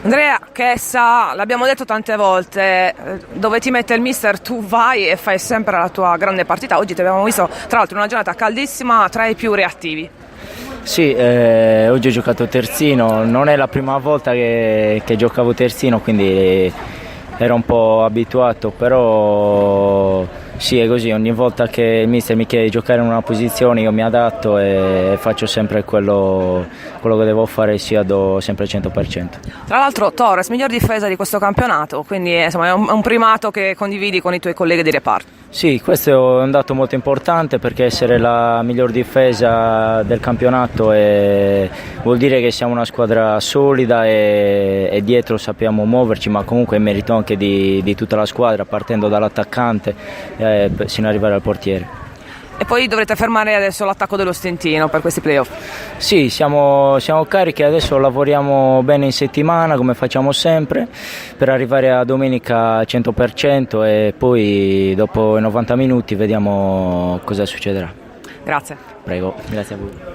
Andrea Chessa, l'abbiamo detto tante volte, dove ti mette il mister tu vai e fai sempre la tua grande partita. Oggi ti abbiamo visto tra l'altro in una giornata caldissima tra i più reattivi. Sì, oggi ho giocato terzino, non è la prima volta che giocavo terzino, quindi ero un po' abituato, però sì, è così, ogni volta che il mister mi chiede di giocare in una posizione io mi adatto e faccio sempre quello che devo fare, sia do sempre il 100%. Tra l'altro Torres, miglior difesa di questo campionato, quindi insomma, è un primato che condividi con i tuoi colleghi di reparto. Sì, questo è un dato molto importante, perché essere la miglior difesa del campionato vuol dire che siamo una squadra solida e dietro sappiamo muoverci, ma comunque è merito anche di tutta la squadra, partendo dall'attaccante sino ad arrivare al portiere. E poi dovrete fermare adesso l'attacco dello Stentino per questi playoff. Sì, siamo carichi, adesso lavoriamo bene in settimana come facciamo sempre per arrivare a domenica al 100% e poi dopo i 90 minuti vediamo cosa succederà. Grazie. Prego, grazie a voi.